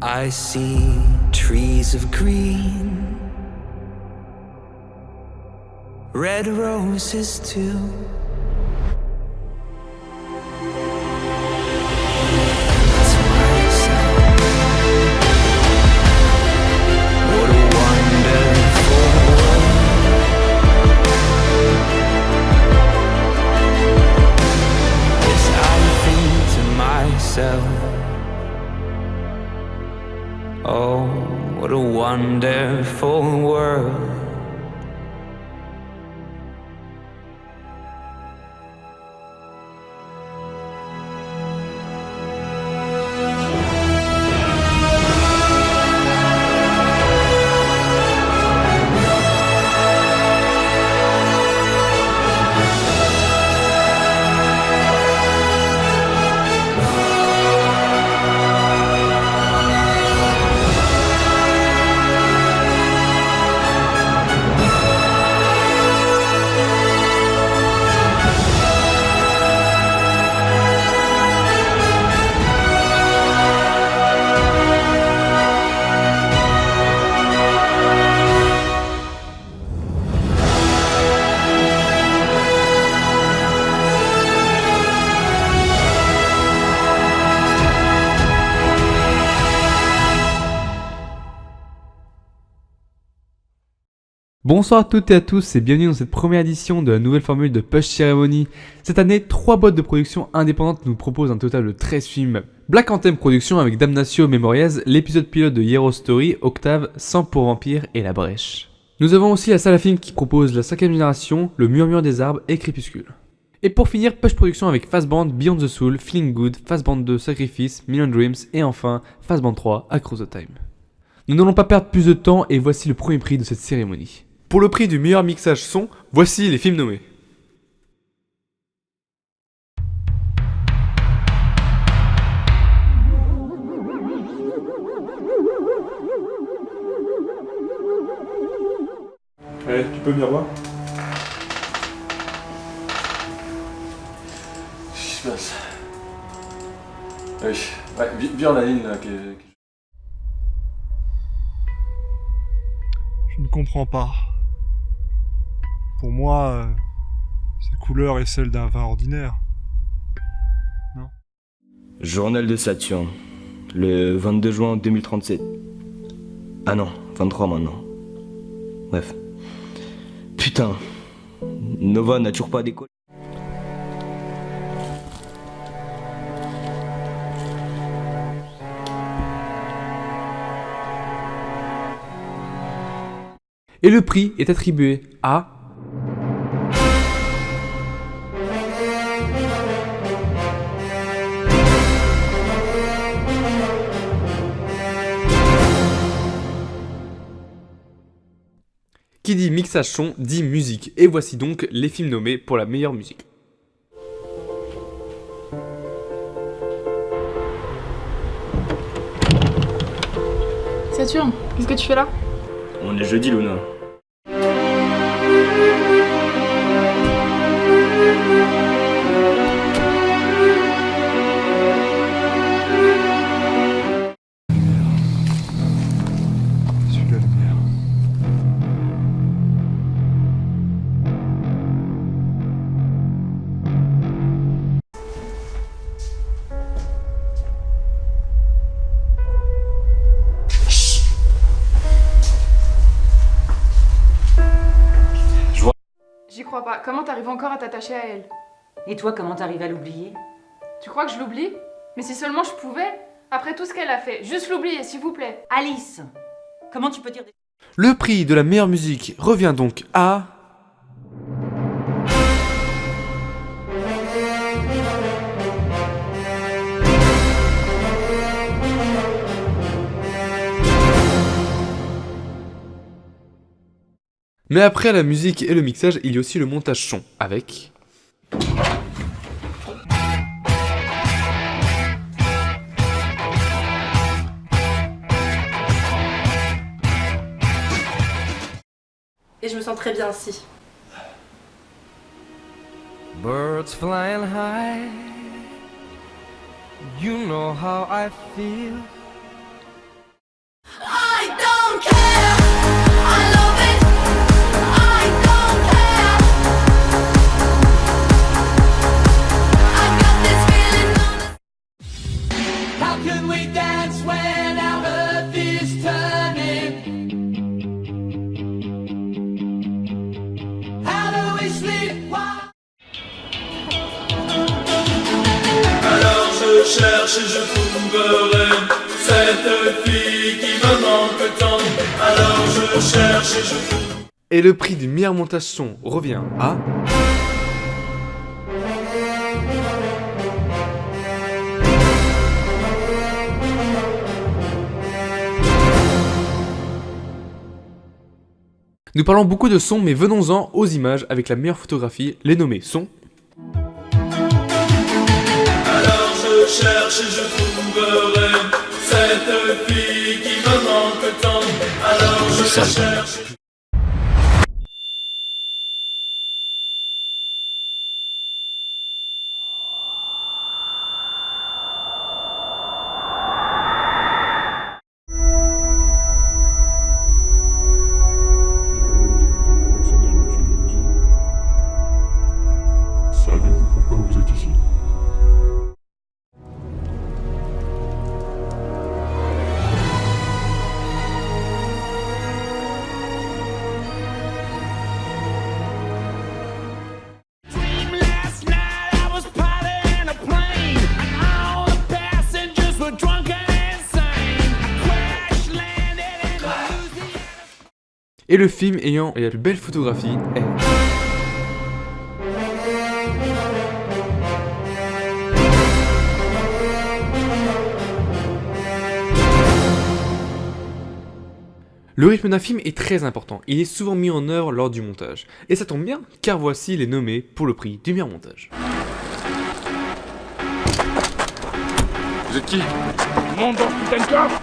I see trees of green, red roses too. What a wonderful world. Yes, I think to myself, oh, what a wonderful world. Bonsoir à toutes et à tous et bienvenue dans cette première édition de la nouvelle formule de Push Ceremony. Cette année, 3 boîtes de production indépendantes nous proposent un total de 13 films. Black Anthem Productions avec Damnatio Memorias, l'épisode pilote de Hero Story, Octave, Sang pour Vampire et La Brèche. Nous avons aussi la salle à film qui propose la 5ème génération, Le Murmure des Arbres et Crépuscule. Et pour finir, Push Productions avec Fastband, Beyond the Soul, Feeling Good, Fastband 2, Sacrifice, Million Dreams et enfin Fastband 3, Across the Time. Nous n'allons pas perdre plus de temps et voici le premier prix de cette cérémonie. Pour le prix du meilleur mixage son, voici les films nommés. Allez, tu peux venir voir. Qu'est-ce qui se passe? Oui, viens la ligne là. Je ne comprends pas. Pour moi, sa couleur est celle d'un vin ordinaire. Non? Journal de Saturne, le 22 juin 2037. Ah non, 23 maintenant. Bref. Putain, Nova n'a toujours pas décollé. Et le prix est attribué à... Qui dit mixage son dit musique, et voici donc les films nommés pour la meilleure musique. Saturne, qu'est-ce que tu fais là? On est jeudi, Luna. Suis la lumière. J'y crois pas. Comment t'arrives encore à t'attacher à elle? Et toi, comment t'arrives à l'oublier? Tu crois que je l'oublie? Mais si seulement je pouvais. Après tout ce qu'elle a fait, juste l'oublier, s'il vous plaît. Alice, comment tu peux dire des... Le prix de la meilleure musique revient donc à... Mais après la musique et le mixage, il y a aussi le montage son, avec... Et je me sens très bien ici. Birds flying high, you know how I feel. cherche et je trouverai cette fille qui me manque tant. Alors je cherche et je trouve. Et le prix du meilleur montage son revient à... Nous parlons beaucoup de son, mais venons-en aux images avec la meilleure photographie, les nommés sont... Alors je cherche et je trouverai cette fille qui me manque tant. Alors je cherche. Savez-vous pourquoi vous êtes ici? Et le film ayant la plus belle photographie est... Le rythme d'un film est très important, il est souvent mis en œuvre lors du montage. Et ça tombe bien, car voici les nommés pour le prix du meilleur montage. Vous êtes qui? Monte dans ce putain de coffre!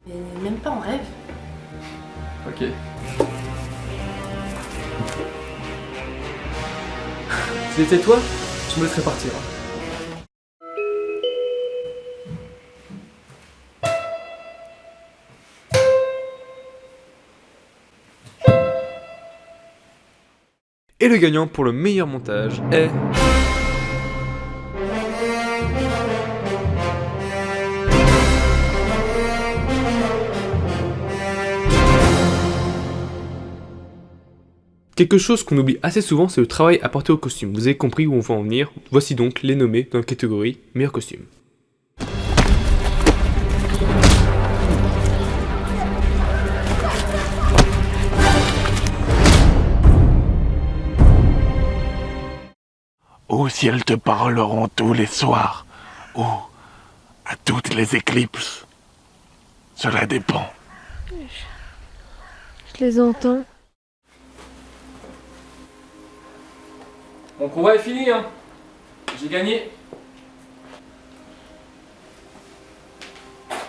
Mais même pas en rêve. Ok. Si c'était toi, je me laisserais partir. Et le gagnant pour le meilleur montage est... Quelque chose qu'on oublie assez souvent, c'est le travail apporté au costume. Vous avez compris où on va en venir. Voici donc les nommés dans la catégorie meilleur costume. Ou si elles te parleront tous les soirs, ou à toutes les éclipses. Cela dépend. Je les entends. Mon combat est fini, hein. J'ai gagné.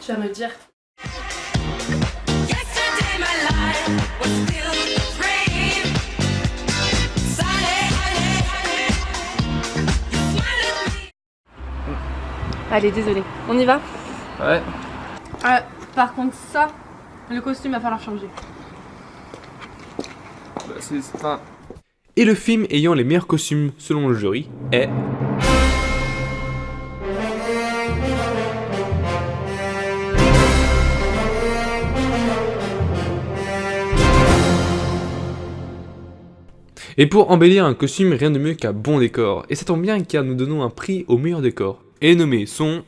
Tu vas me dire. Allez, désolé. On y va? Ouais. Par contre, ça, le costume va falloir changer. Bah, c'est... Enfin... Et le film ayant les meilleurs costumes selon le jury est... Et pour embellir un costume, rien de mieux qu'un bon décor. Et ça tombe bien car nous donnons un prix au meilleur décor. Et les nommés sont...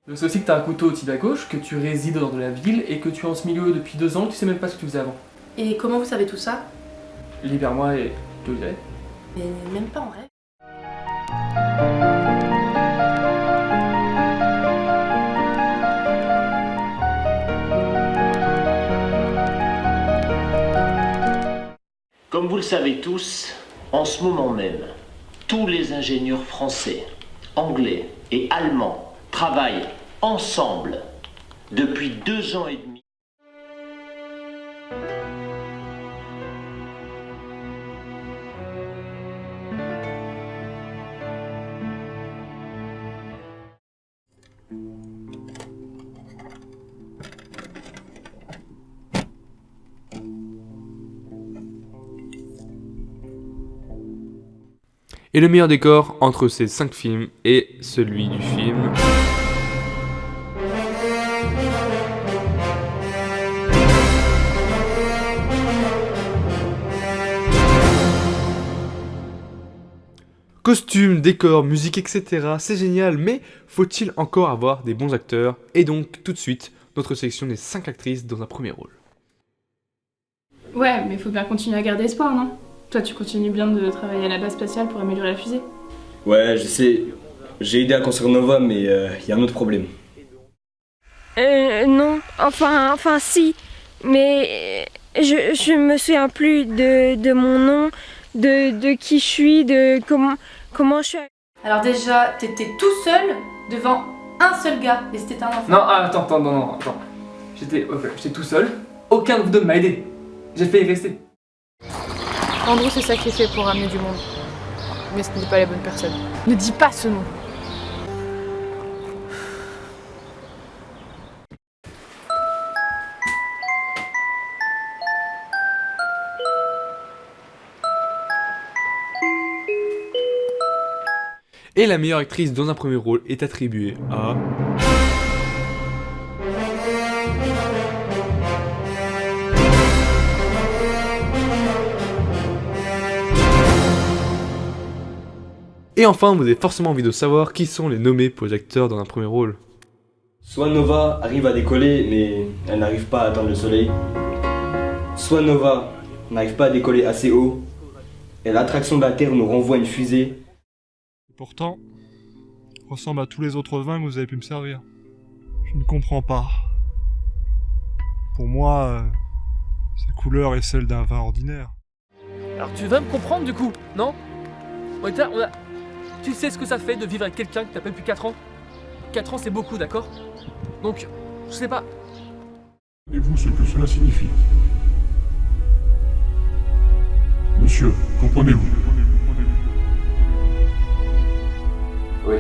Je sais aussi que t'as un couteau au type à gauche, que tu résides dans de la ville et que tu es en ce milieu depuis 2 ans, tu sais même pas ce que tu faisais avant. Et comment vous savez tout ça? Libère-moi et je te le dirai. Mais même pas en rêve. Comme vous le savez tous, en ce moment même, tous les ingénieurs français, anglais et allemands travaillent ensemble depuis 2 ans et demi. Et le meilleur décor entre ces 5 films est celui du film costumes, décors, musique, etc. C'est génial, mais faut-il encore avoir des bons acteurs? Et donc, tout de suite, notre sélection des 5 actrices dans un premier rôle. Ouais, mais faut bien continuer à garder espoir, non? Toi, tu continues bien de travailler à la base spatiale pour améliorer la fusée. Ouais, je sais. J'ai aidé à construire Nova, mais y a un autre problème. Non. Enfin si. Mais je me souviens plus de mon nom, de qui je suis, de comment je suis. Alors déjà, t'étais tout seul devant un seul gars et c'était un enfant. Non, attends. J'étais tout seul. Aucun de vous deux m'a aidé. J'ai fait y rester. Andrew s'est sacrifié pour ramener du monde. Mais ce n'est pas la bonne personne. Ne dis pas ce nom. Et la meilleure actrice dans un premier rôle est attribuée à... Et enfin, vous avez forcément envie de savoir qui sont les nommés pour les acteurs dans un premier rôle. Soit Nova arrive à décoller, mais elle n'arrive pas à atteindre le soleil. Soit Nova n'arrive pas à décoller assez haut, et l'attraction de la Terre nous renvoie une fusée. Pourtant, ressemble à tous les autres vins que vous avez pu me servir. Je ne comprends pas. Pour moi, sa couleur est celle d'un vin ordinaire. Alors tu vas me comprendre du coup, non? Tu sais ce que ça fait de vivre avec quelqu'un que t'as pas depuis 4 ans? 4 ans c'est beaucoup, d'accord? Donc, je sais pas. Savez-vous ce que cela signifie? Monsieur, comprenez-vous? Oui.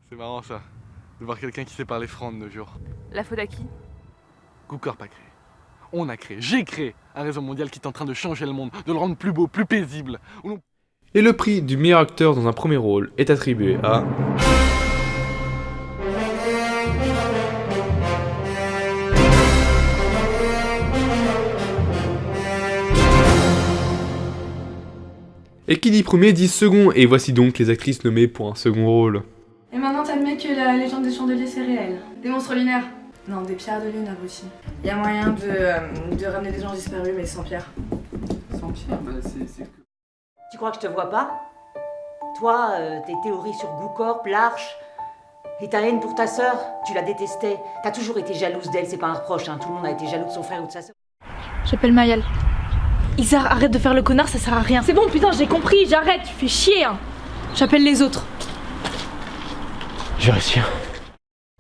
C'est marrant ça, de voir quelqu'un qui sait parler franc de nos jours. La faute à qui? Goocorp a créé. On a créé, j'ai créé un réseau mondial qui est en train de changer le monde, de le rendre plus beau, plus paisible. Et le prix du meilleur acteur dans un premier rôle est attribué à... Et qui dit premier dit second, et voici donc les actrices nommées pour un second rôle. Et maintenant t'admets que la légende des chandeliers c'est réel. Des monstres lunaires? Non, des pierres de lune aussi. Il y a moyen de ramener des gens disparus mais sans pierre. Sans pierre, bah c'est... Tu crois que je te vois pas? Toi, tes théories sur Goocorp, l'Arche, et ta haine pour ta sœur, tu la détestais. T'as toujours été jalouse d'elle, c'est pas un reproche, hein. Tout le monde a été jaloux de son frère ou de sa sœur. J'appelle Mayal. Isar, arrête de faire le connard, ça sert à rien. C'est bon, putain, j'ai compris, j'arrête, tu fais chier, hein. J'appelle les autres. J'ai réussi.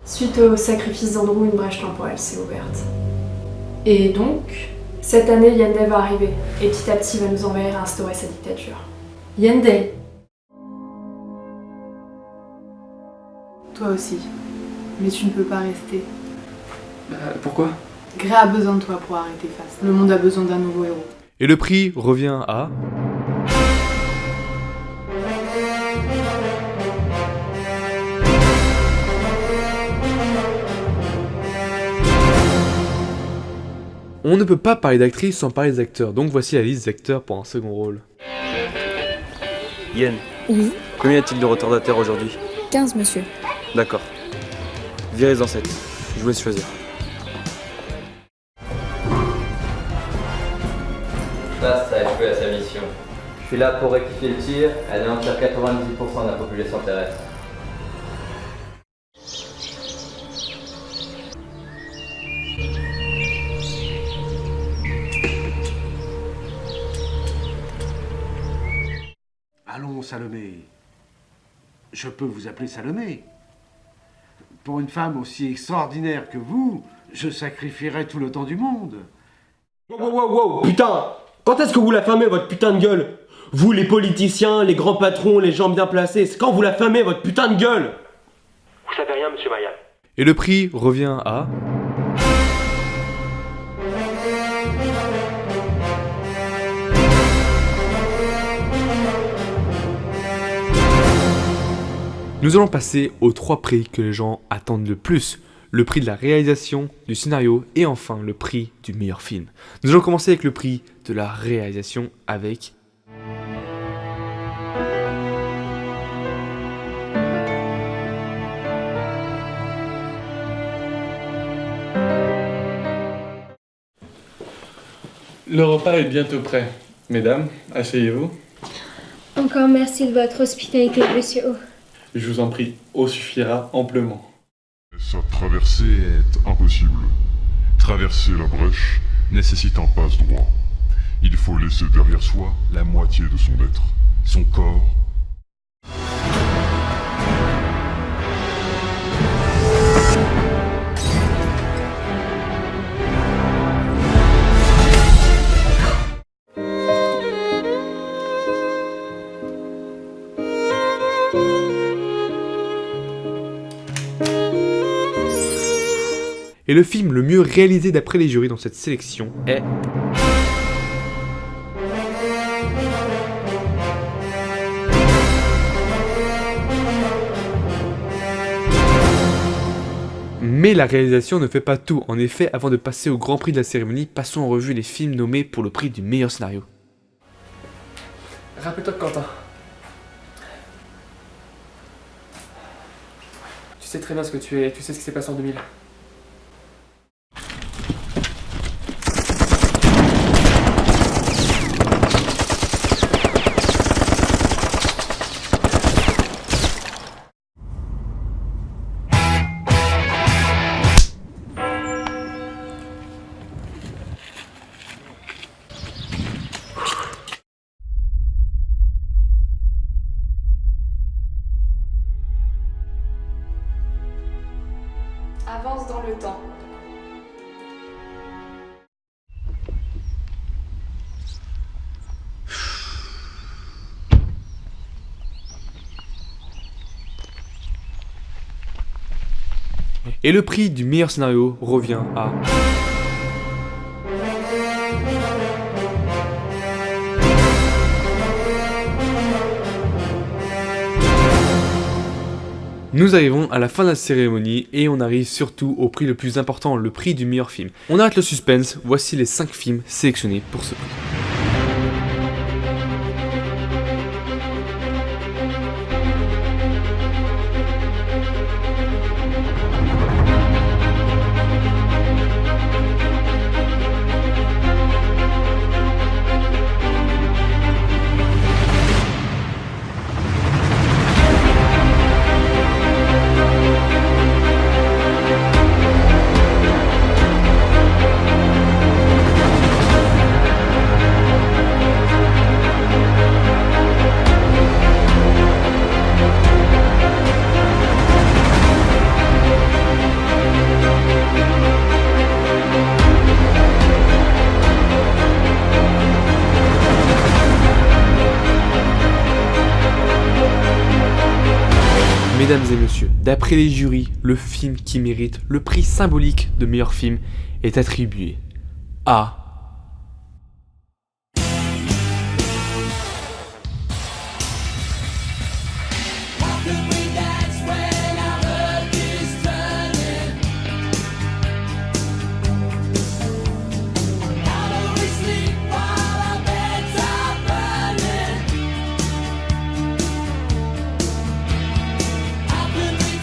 Suite au sacrifice d'Andrew, une brèche temporelle s'est ouverte. Et donc, cette année, Yandel va arriver, et petit à petit va nous envahir à instaurer sa dictature. Yandel. Toi aussi. Mais tu ne peux pas rester. Pourquoi? Grey a besoin de toi pour arrêter Fast. Le monde a besoin d'un nouveau héros. Et le prix revient à... On ne peut pas parler d'actrice sans parler des acteurs, donc voici la liste des acteurs pour un second rôle. Yen. Oui. Combien y a-t-il de retardataires aujourd'hui? 15, monsieur. D'accord. Virez-en 7. Je vous laisse choisir. Ça a échoué à sa mission. Je suis là pour rectifier le tir, anéantir 90% de la population terrestre. Allons, Salomé. Je peux vous appeler Salomé. Pour une femme aussi extraordinaire que vous, je sacrifierais tout le temps du monde. Wow, putain! Quand est-ce que vous la fermez, votre putain de gueule? Vous, les politiciens, les grands patrons, les gens bien placés, c'est quand vous la fermez, votre putain de gueule? Vous savez rien, monsieur Mayal. Et le prix revient à... Nous allons passer aux 3 prix que les gens attendent le plus. Le prix de la réalisation, du scénario et enfin le prix du meilleur film. Nous allons commencer avec le prix de la réalisation avec... Le repas est bientôt prêt. Mesdames, asseyez-vous. Encore merci de votre hospitalité, monsieur O. Je vous en prie, eau suffira amplement. Sa traversée est impossible. Traverser la brèche nécessite un passe-droit. Il faut laisser derrière soi la moitié de son être, son corps. Et le film le mieux réalisé d'après les jurys dans cette sélection est... Mais la réalisation ne fait pas tout. En effet, avant de passer au grand prix de la cérémonie, passons en revue les films nommés pour le prix du meilleur scénario. Rappelle-toi de Quentin. Tu sais très bien ce que tu es, tu sais ce qui s'est passé en 2000. Avance dans le temps. Et le prix du meilleur scénario revient à... Nous arrivons à la fin de la cérémonie et on arrive surtout au prix le plus important, le prix du meilleur film. On arrête le suspense, voici les 5 films sélectionnés pour ce prix. Mesdames et messieurs, d'après les jurys, le film qui mérite le prix symbolique de meilleur film est attribué à...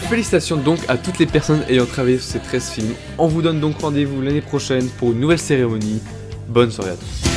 Félicitations donc à toutes les personnes ayant travaillé sur ces 13 films. On vous donne donc rendez-vous l'année prochaine pour une nouvelle cérémonie. Bonne soirée à tous.